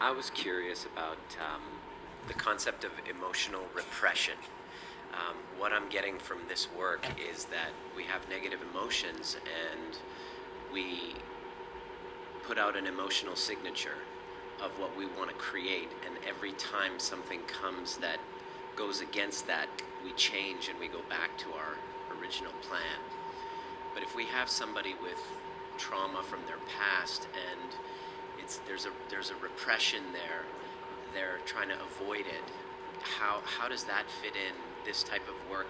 I was curious about the concept of emotional repression. What I'm getting from this work is that we have negative emotions and we put out an emotional signature of what we want to create, and every time something comes that goes against that, we change and we go back to our original plan. But if we have somebody with trauma from their past and there's a repression there, they're trying to avoid it, how does that fit in? This type of work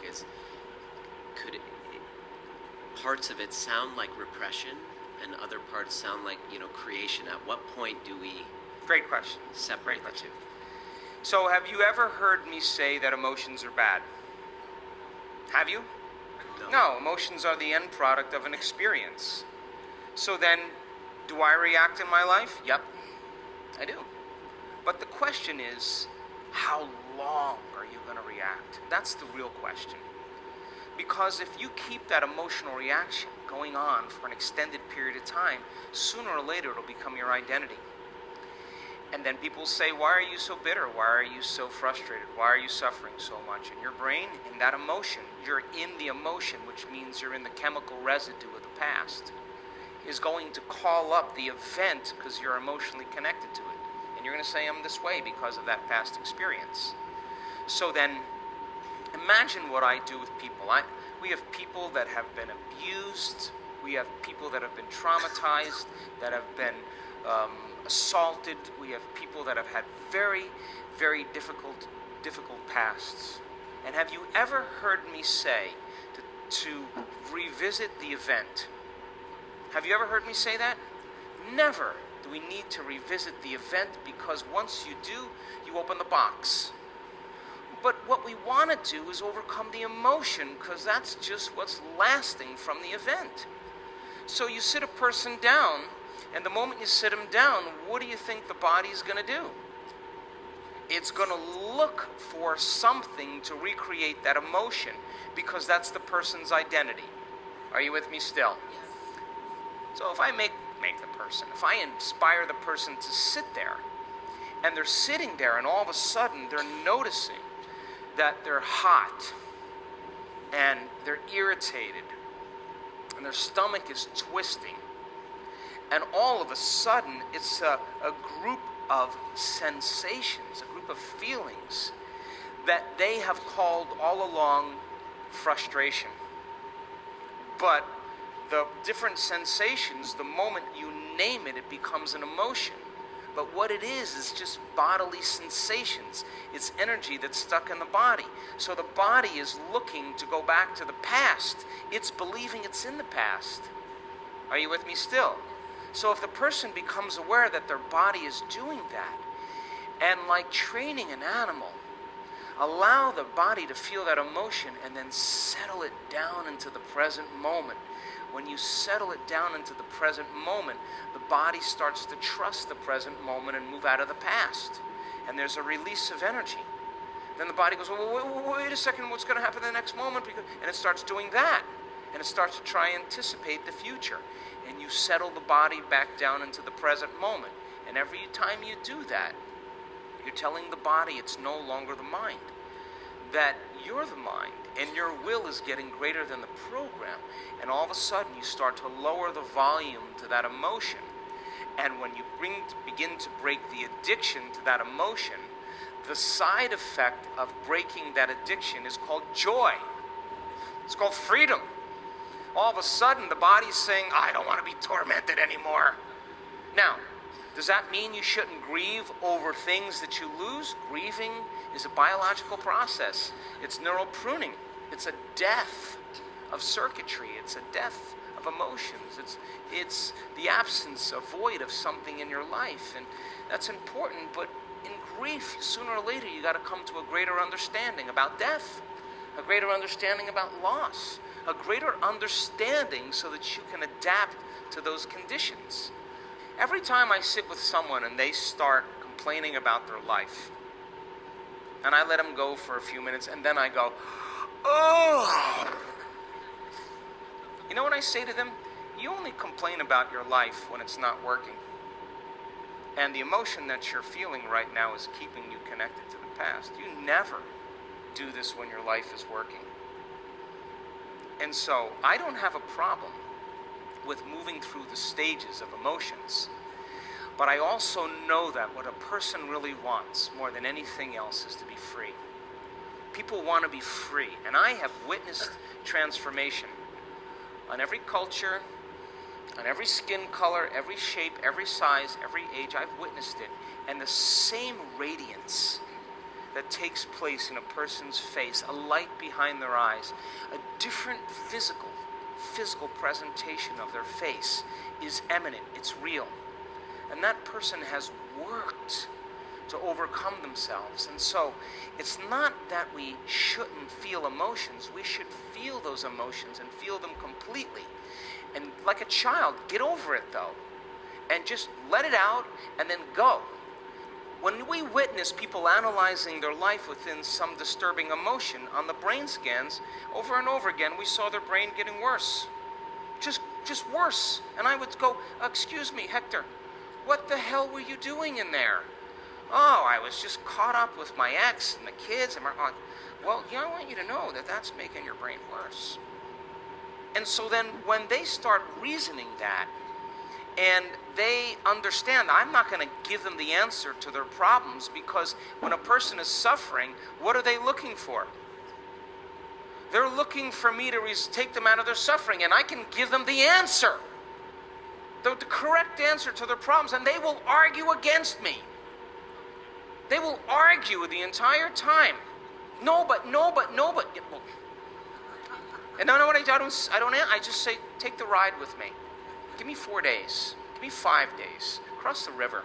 parts of it sound like repression and other parts sound like, creation. At what point do we Great question. separate the two? So have you ever heard me say that emotions are bad? Have you? No, emotions are the end product of an experience. So then, do I react in my life? Yep, I do. But the question is, how long are you going to react? That's the real question. Because if you keep that emotional reaction going on for an extended period of time, sooner or later it'll become your identity. And then people say, why are you so bitter? Why are you so frustrated? Why are you suffering so much? And your brain, in that emotion, you're in the emotion, which means you're in the chemical residue of the past, is going to call up the event because you're emotionally connected to it. And you're going to say, I'm this way because of that past experience. So then, imagine what I do with people. We have people that have been abused. We have people that have been traumatized, that have been assaulted. We have people that have had very, very difficult pasts. And have you ever heard me say to revisit the event? Have you ever heard me say that? Never do we need to revisit the event, because once you do, you open the box. But what we want to do is overcome the emotion, because that's just what's lasting from the event. So you sit a person down, and the moment you sit them down, what do you think the body's going to do? It's going to look for something to recreate that emotion, because that's the person's identity. Are you with me still? So if I make the person, if I inspire the person to sit there, and they're sitting there, and all of a sudden they're noticing that they're hot, and they're irritated, and their stomach is twisting, and all of a sudden it's a group of sensations, a group of feelings that they have called all along frustration. But the different sensations, the moment you name it, it becomes an emotion. But what it is just bodily sensations. It's energy that's stuck in the body. So the body is looking to go back to the past. It's believing it's in the past. Are you with me still? So if the person becomes aware that their body is doing that, and like training an animal, allow the body to feel that emotion and then settle it down into the present moment. When you settle it down into the present moment, the body starts to trust the present moment and move out of the past. And there's a release of energy. Then the body goes, well, wait a second, what's going to happen in the next moment? And it starts doing that. And it starts to try and anticipate the future. And you settle the body back down into the present moment. And every time you do that, you're telling the body it's no longer the mind. That you're the mind, and your will is getting greater than the program. And all of a sudden, you start to lower the volume to that emotion. And when you begin to break the addiction to that emotion, the side effect of breaking that addiction is called joy. It's called freedom. All of a sudden, the body's saying, I don't want to be tormented anymore. Now, does that mean you shouldn't grieve over things that you lose? Grieving is a biological process. It's neural pruning. It's a death of circuitry. It's a death of emotions. It's the absence, a void of something in your life. And that's important, but in grief, sooner or later, you got to come to a greater understanding about death, a greater understanding about loss, a greater understanding so that you can adapt to those conditions. Every time I sit with someone and they start complaining about their life, and I let them go for a few minutes, and then I go, oh! You know what I say to them? You only complain about your life when it's not working. And the emotion that you're feeling right now is keeping you connected to the past. You never do this when your life is working. And so I don't have a problem with moving through the stages of emotions. But I also know that what a person really wants more than anything else is to be free. People want to be free. And I have witnessed transformation on every culture, on every skin color, every shape, every size, every age. I've witnessed it. And the same radiance that takes place in a person's face, a light behind their eyes, a different physical presentation of their face is eminent, it's real. And that person has worked to overcome themselves. And so it's not that we shouldn't feel emotions, we should feel those emotions and feel them completely. And like a child, get over it though, and just let it out and then go. When we witness people analyzing their life within some disturbing emotion on the brain scans, over and over again, we saw their brain getting worse. Just worse. And I would go, excuse me, Hector, what the hell were you doing in there? Oh, I was just caught up with my ex and the kids. And well, I want you to know that that's making your brain worse. And so then when they start reasoning that, and they understand, I'm not going to give them the answer to their problems, because when a person is suffering, what are they looking for? They're looking for me to take them out of their suffering, and I can give them the answer, the correct answer to their problems, and they will argue against me. They will argue the entire time. No, but. And no, what I don't. I just say, take the ride with me. Give me 4 days. Give me 5 days. Cross the river.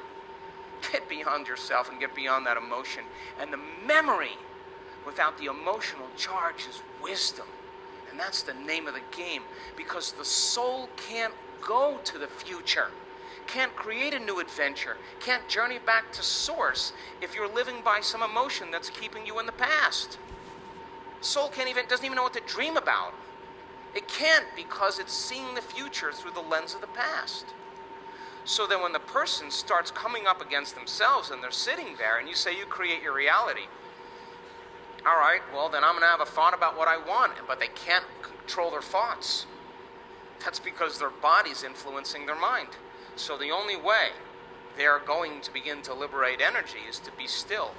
Get beyond yourself and get beyond that emotion. And the memory without the emotional charge is wisdom. And that's the name of the game. Because the soul can't go to the future. Can't create a new adventure. Can't journey back to source if you're living by some emotion that's keeping you in the past. Soul doesn't even know what to dream about. It can't, because it's seeing the future through the lens of the past. So then when the person starts coming up against themselves and they're sitting there and you say you create your reality, all right, well then I'm going to have a thought about what I want, but they can't control their thoughts. That's because their body's influencing their mind. So the only way they're going to begin to liberate energy is to be still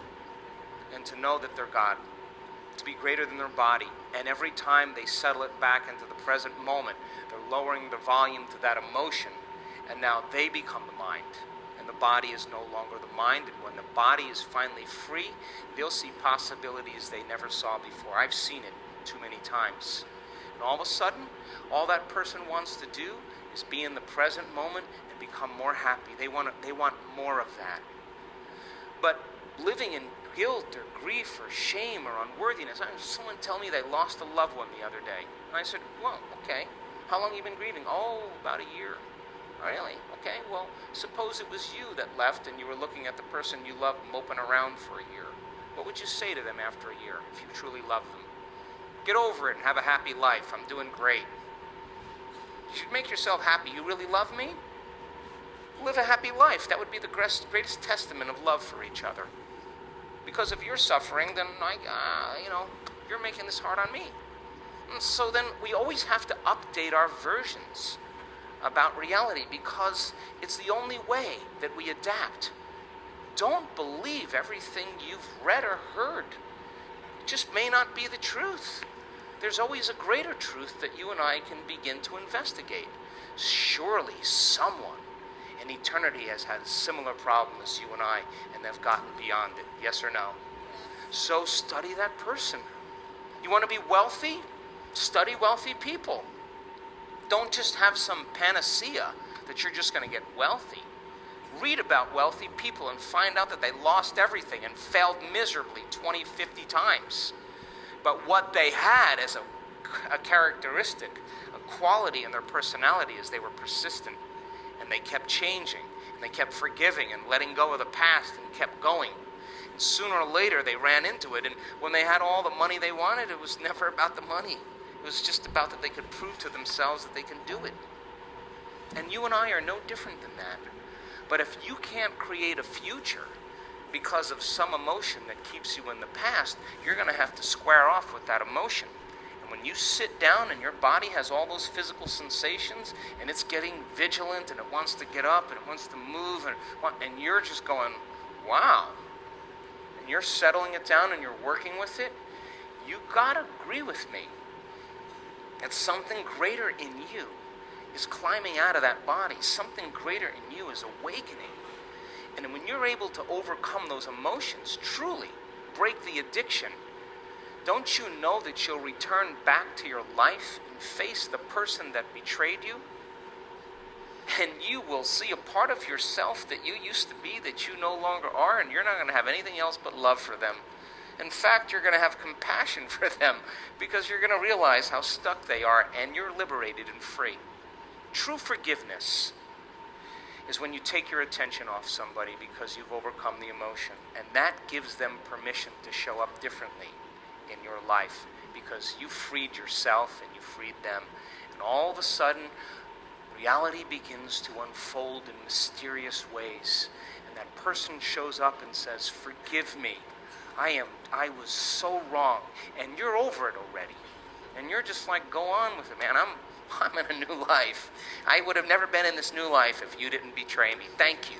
and to know that they're God, to be greater than their body. And every time they settle it back into the present moment, they're lowering the volume to that emotion, and now they become the mind, and the body is no longer the mind. And when the body is finally free, they'll see possibilities they never saw before. I've seen it too many times. And all of a sudden, all that person wants to do is be in the present moment and become more happy. They want more of that. But living in guilt or grief or shame or unworthiness. I had someone tell me they lost a loved one the other day. And I said, well, okay. How long have you been grieving? Oh, about a year. Really? Okay, well, suppose it was you that left and you were looking at the person you loved moping around for a year. What would you say to them after a year if you truly loved them? Get over it and have a happy life. I'm doing great. You should make yourself happy. You really love me? Live a happy life. That would be the greatest testament of love for each other. Because if you're suffering, then you're making this hard on me. And so then we always have to update our versions about reality, because it's the only way that we adapt. Don't believe everything you've read or heard. It just may not be the truth. There's always a greater truth that you and I can begin to investigate. Surely someone in eternity has had a similar problem as you and I, and they've gotten beyond it. Yes or no? So study that person. You want to be wealthy? Study wealthy people. Don't just have some panacea that you're just going to get wealthy. Read about wealthy people and find out that they lost everything and failed miserably 20, 50 times. But what they had as a characteristic, a quality in their personality, is they were persistent. And they kept changing, and they kept forgiving and letting go of the past and kept going. And sooner or later, they ran into it. And when they had all the money they wanted, it was never about the money. It was just about that they could prove to themselves that they can do it. And you and I are no different than that. But if you can't create a future because of some emotion that keeps you in the past, you're going to have to square off with that emotion. And when you sit down and your body has all those physical sensations and it's getting vigilant and it wants to get up and it wants to move and you're just going, wow, and you're settling it down and you're working with it, you got to agree with me that something greater in you is climbing out of that body. Something greater in you is awakening. And when you're able to overcome those emotions, truly break the addiction, don't you know that you'll return back to your life and face the person that betrayed you? And you will see a part of yourself that you used to be that you no longer are, and you're not going to have anything else but love for them. In fact, you're going to have compassion for them because you're going to realize how stuck they are, and you're liberated and free. True forgiveness is when you take your attention off somebody because you've overcome the emotion, and that gives them permission to show up differently in your life because you freed yourself and you freed them. And all of a sudden, reality begins to unfold in mysterious ways, and that person shows up and says, forgive me. I was so wrong, and you're over it already. And you're just like, go on with it, man. I'm in a new life. I would have never been in this new life if you didn't betray me. Thank you.